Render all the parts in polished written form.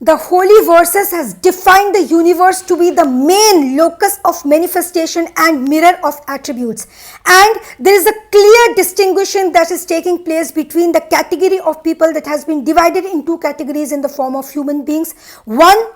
the holy verses has defined the universe to be the main locus of manifestation and mirror of attributes. And there is a clear distinction that is taking place between the category of people that has been divided in two categories in the form of human beings. One,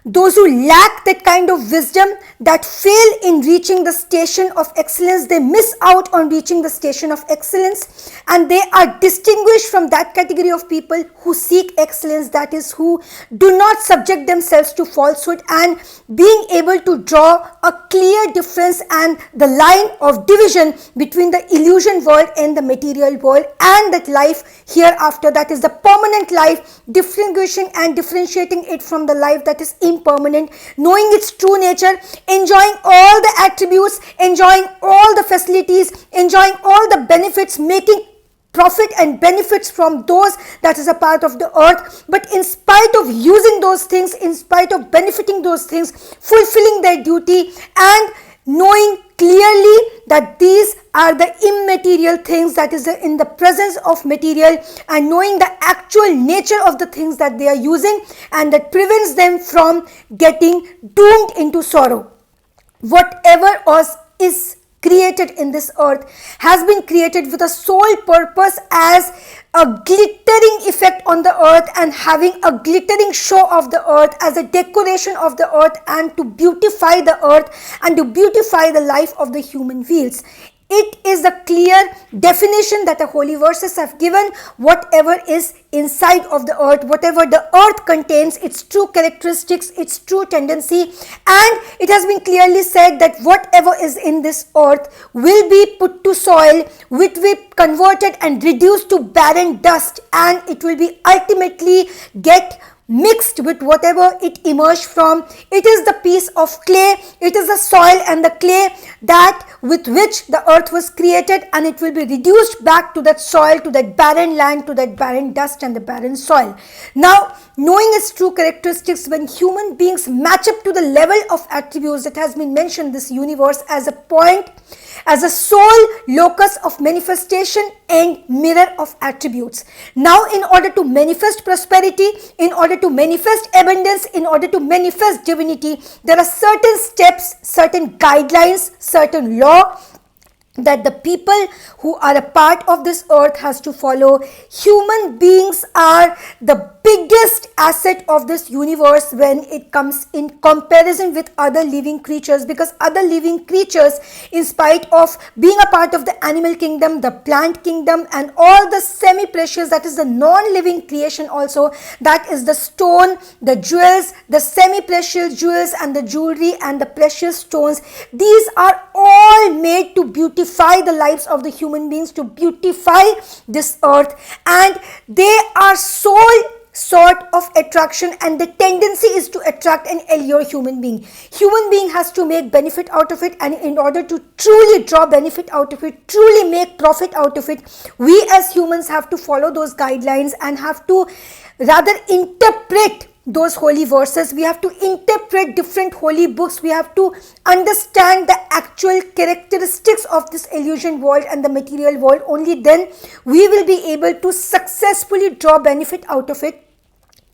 those who lack that kind of wisdom, that fail in reaching the station of excellence, they miss out on reaching the station of excellence, and they are distinguished from that category of people who seek excellence, that is, who do not subject themselves to falsehood, and being able to draw a clear difference and the line of division between the illusion world and the material world, and that life hereafter, that is the permanent life, distinguishing and differentiating it from the life that is impermanent, knowing its true nature, enjoying all the attributes, enjoying all the facilities, enjoying all the benefits, making profit and benefits from those that is a part of the earth, but in spite of using those things, in spite of benefiting those things, fulfilling their duty and knowing clearly that these are the immaterial things that is in the presence of material, and knowing the actual nature of the things that they are using, and that prevents them from getting doomed into sorrow. Whatever is created in this earth has been created with a sole purpose as a glittering effect on the earth, and having a glittering show of the earth as a decoration of the earth, and to beautify the earth and to beautify the life of the human beings. It is the clear definition that the holy verses have given. Whatever is inside of the earth, whatever the earth contains, its true characteristics, its true tendency, and it has been clearly said that whatever is in this earth will be put to soil, which will be converted and reduced to barren dust, and it will be ultimately get mixed with whatever it emerged from. It is the piece of clay, it is the soil and the clay that with which the earth was created, and it will be reduced back to that soil, to that barren land, to that barren dust and the barren soil. Now, knowing its true characteristics, when human beings match up to the level of attributes that has been mentioned, this universe as a point, as a sole locus of manifestation and mirror of attributes. Now, in order to manifest prosperity, in order to manifest abundance, in order to manifest divinity, there are certain steps, certain guidelines, certain law that the people who are a part of this earth has to follow. Human beings are the biggest asset of this universe when it comes in comparison with other living creatures, because other living creatures, in spite of being a part of the animal kingdom, the plant kingdom, and all the semi-precious, that is the non-living creation also, that is the stone, the jewels, the semi-precious jewels and the jewelry and the precious stones, these are all made to beautify the lives of the human beings, to beautify this earth, and they are sole sort of attraction, and the tendency is to attract and allure human being. Human being has to make benefit out of it, and in order to truly draw benefit out of it, truly make profit out of it, we as humans have to follow those guidelines and have to rather interpret those holy verses. We have to interpret different holy books. We have to understand the actual characteristics of this illusion world and the material world. Only then we will be able to successfully draw benefit out of it.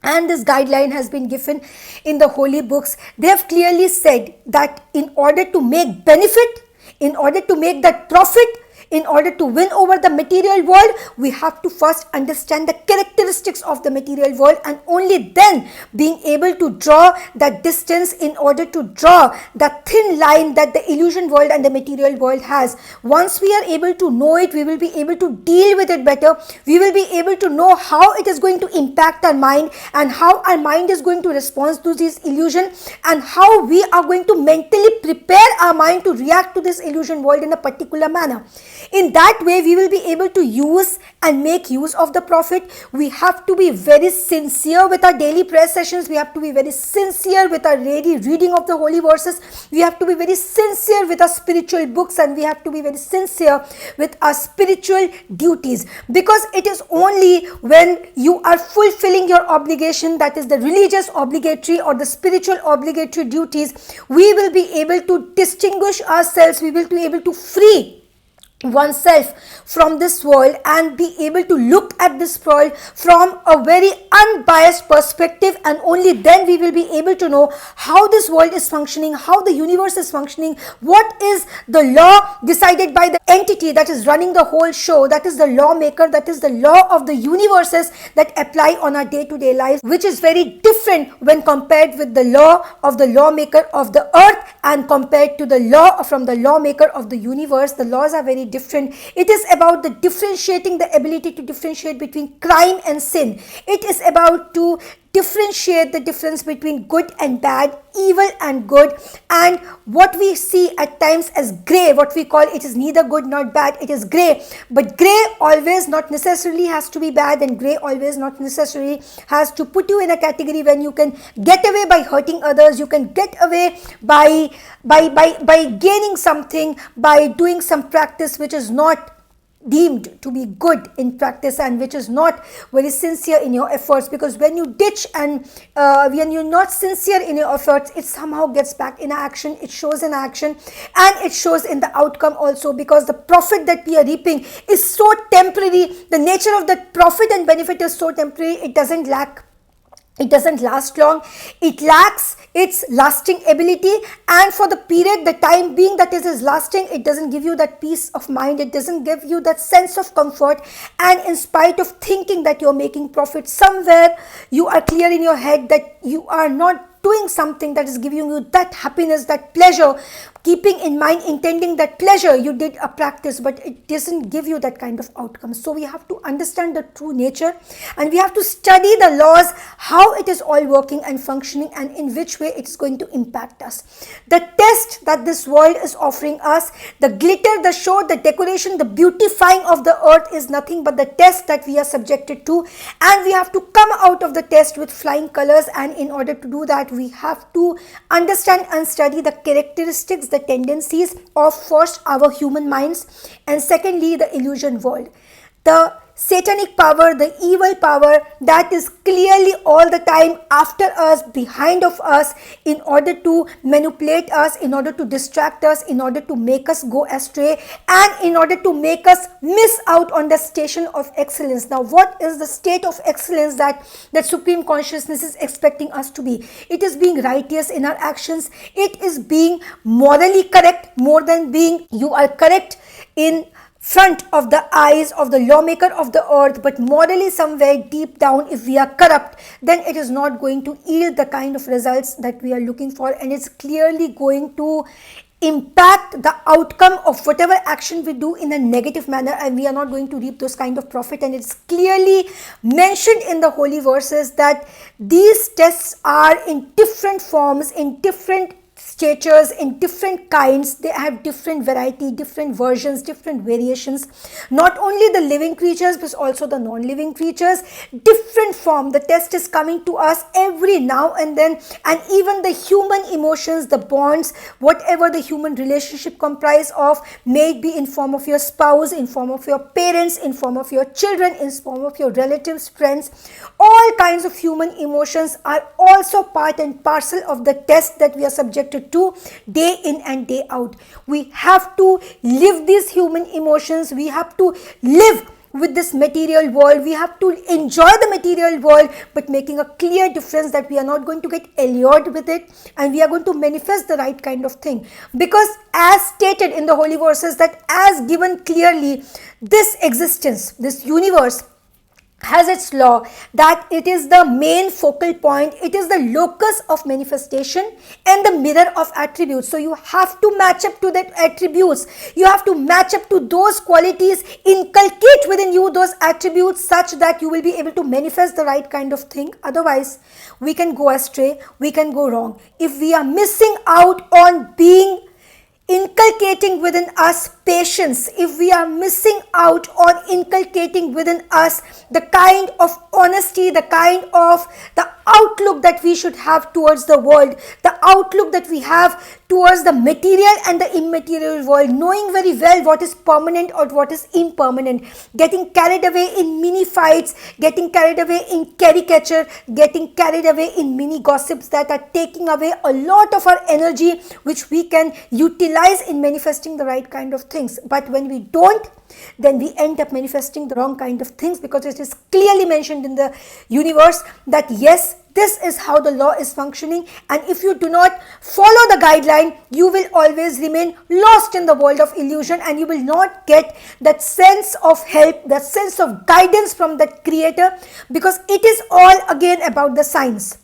And this guideline has been given in the holy books. They have clearly said that in order to make benefit, in order to make that profit, in order to win over the material world, we have to first understand the characteristics of the material world, and only then being able to draw that distance, in order to draw that thin line that the illusion world and the material world has. Once we are able to know it, we will be able to deal with it better. We will be able to know how it is going to impact our mind, and how our mind is going to respond to this illusion, and how we are going to mentally prepare our mind to react to this illusion world in a particular manner. In that way, we will be able to use and make use of the profit. We have to be very sincere with our daily prayer sessions. We have to be very sincere with our daily reading of the holy verses. We have to be very sincere with our spiritual books, and we have to be very sincere with our spiritual duties, because it is only when you are fulfilling your obligation, that is the religious obligatory or the spiritual obligatory duties, we will be able to distinguish ourselves. We will be able to free oneself from this world and be able to look at this world from a very unbiased perspective, and only then we will be able to know how this world is functioning, how the universe is functioning, what is the law decided by the entity that is running the whole show, that is the lawmaker, that is the law of the universes that apply on our day-to-day lives, which is very different when compared with the law of the lawmaker of the earth and compared to the law from the lawmaker of the universe. The laws are very different. It is about the differentiating, the ability to differentiate between crime and sin. It is about to differentiate the difference between good and bad, evil and good, and what we see at times as gray, what we call it is neither good nor bad, it is gray. But gray always not necessarily has to be bad, and gray always not necessarily has to put you in a category when you can get away by hurting others, you can get away by gaining something, by doing some practice which is not deemed to be good in practice and which is not very sincere in your efforts. Because when you ditch and when you're not sincere in your efforts, it somehow gets back in action, it shows in action, and it shows in the outcome also, because the profit that we are reaping is so temporary. The nature of that profit and benefit is so temporary, it doesn't last long, it lacks its lasting ability, and for the period, the time being that it is lasting, it doesn't give you that peace of mind, it doesn't give you that sense of comfort. And in spite of thinking that you're making profit, somewhere you are clear in your head that you are not doing something that is giving you that happiness, that pleasure, keeping in mind, intending that pleasure, you did a practice, but it doesn't give you that kind of outcome. So we have to understand the true nature, and we have to study the laws, how it is all working and functioning, and in which way it is going to impact us. The test that this world is offering us, the glitter, the show, the decoration, the beautifying of the earth is nothing but the test that we are subjected to, and we have to come out of the test with flying colors. And in order to do that, we have to understand and study the characteristics, the tendencies of first our human minds, and secondly the illusion world, the satanic power, the evil power that is clearly all the time after us, behind of us, in order to manipulate us, in order to distract us, in order to make us go astray, and in order to make us miss out on the station of excellence. Now, what is the state of excellence that Supreme Consciousness is expecting us to be? It is being righteous in our actions. It is being morally correct, more than being you are correct in front of the eyes of the lawmaker of the earth, but morally somewhere deep down, if we are corrupt, then it is not going to yield the kind of results that we are looking for, and it's clearly going to impact the outcome of whatever action we do in a negative manner, and we are not going to reap those kind of profit. And it's clearly mentioned in the holy verses that these tests are in different forms, in different statures, in different kinds. They have different variety, different versions, different variations. Not only the living creatures, but also the non-living creatures, different form. The test is coming to us every now and then, and even the human emotions, the bonds, whatever the human relationship comprise of, may it be in form of your spouse, in form of your parents, in form of your children, in form of your relatives, friends, all kinds of human emotions are also part and parcel of the test that we are subjected to day in and day out. We have to live these human emotions. We have to live with this material world. We have to enjoy the material world, but making a clear difference that we are not going to get allured with it, and we are going to manifest the right kind of thing. Because as stated in the holy verses, that as given clearly, this existence, this universe has its law, that it is the main focal point, it is the locus of manifestation and the mirror of attributes. So you have to match up to that attributes, you have to match up to those qualities, inculcate within you those attributes such that you will be able to manifest the right kind of thing. Otherwise, we can go astray, we can go wrong. If we are missing out on being inculcating within us patience, if we are missing out on inculcating within us the kind of honesty, the kind of the outlook that we should have towards the world, the outlook that we have towards the material and the immaterial world, knowing very well what is permanent or what is impermanent, getting carried away in mini fights, getting carried away in caricature, getting carried away in mini gossips that are taking away a lot of our energy, which we can utilize in manifesting the right kind of things. But when we don't, then we end up manifesting the wrong kind of things, because it is clearly mentioned in the universe that yes, this is how the law is functioning, and if you do not follow the guideline, you will always remain lost in the world of illusion, and you will not get that sense of help, that sense of guidance from that creator, because it is all again about the science.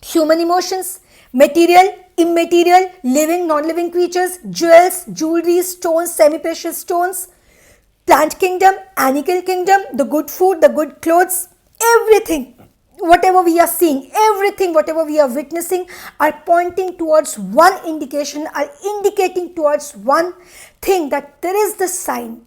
Human emotions, material, immaterial, living, non-living creatures, jewels, jewelry, stones, semi-precious stones, plant kingdom, animal kingdom, the good food, the good clothes, everything, whatever we are seeing, everything, whatever we are witnessing, are pointing towards one indication, are indicating towards one thing, that there is the sign.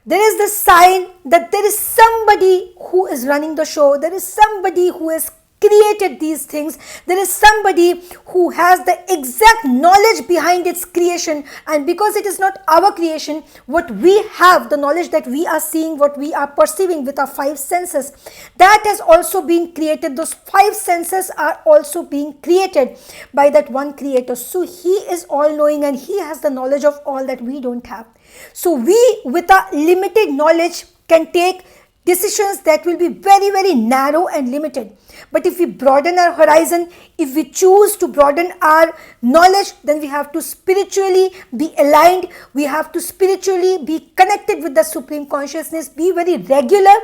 There is the sign that there is somebody who is running the show. There is somebody who has created these things. There is somebody who has the exact knowledge behind its creation, and because it is not our creation, what we have, the knowledge that we are seeing, what we are perceiving with our five senses, that has also been created. Those five senses are also being created by that one creator. So he is all knowing, and he has the knowledge of all that we don't have. So we, with our limited knowledge, can take decisions that will be very, very narrow and limited. But if we broaden our horizon, if we choose to broaden our knowledge, then we have to spiritually be aligned. We have to spiritually be connected with the Supreme Consciousness, be very regular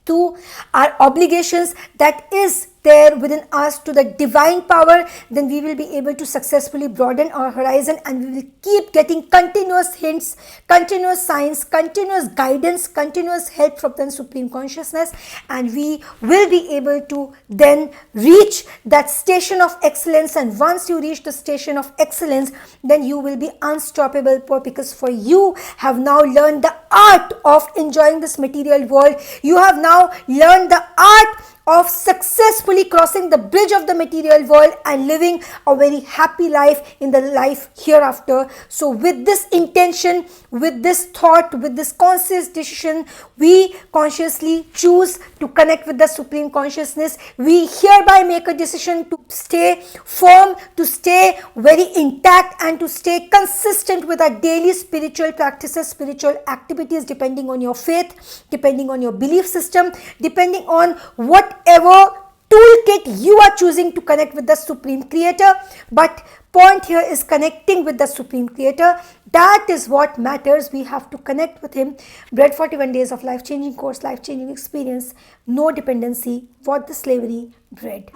to our obligations that is there within us, to the divine power. Then we will be able to successfully broaden our horizon, and we will keep getting continuous hints, continuous signs, continuous guidance, continuous help from the Supreme Consciousness, and we will be able to then reach that station of excellence. And once you reach the station of excellence, then you will be unstoppable, because for you have now learned the art of enjoying this material world. You have now learned the art of successfully crossing the bridge of the material world and living a very happy life in the life hereafter. So with this intention, with this thought, with this conscious decision, we consciously choose to connect with the Supreme Consciousness. We hereby make a decision to stay firm, to stay very intact, and to stay consistent with our daily spiritual practices, spiritual activities, depending on your faith, depending on your belief system, depending on whatever toolkit you are choosing to connect with the Supreme Creator. But point here is connecting with the Supreme Creator. That is what matters. We have to connect with Him. Bread 41 days of life-changing course, life-changing experience. No dependency. What the slavery? Bread.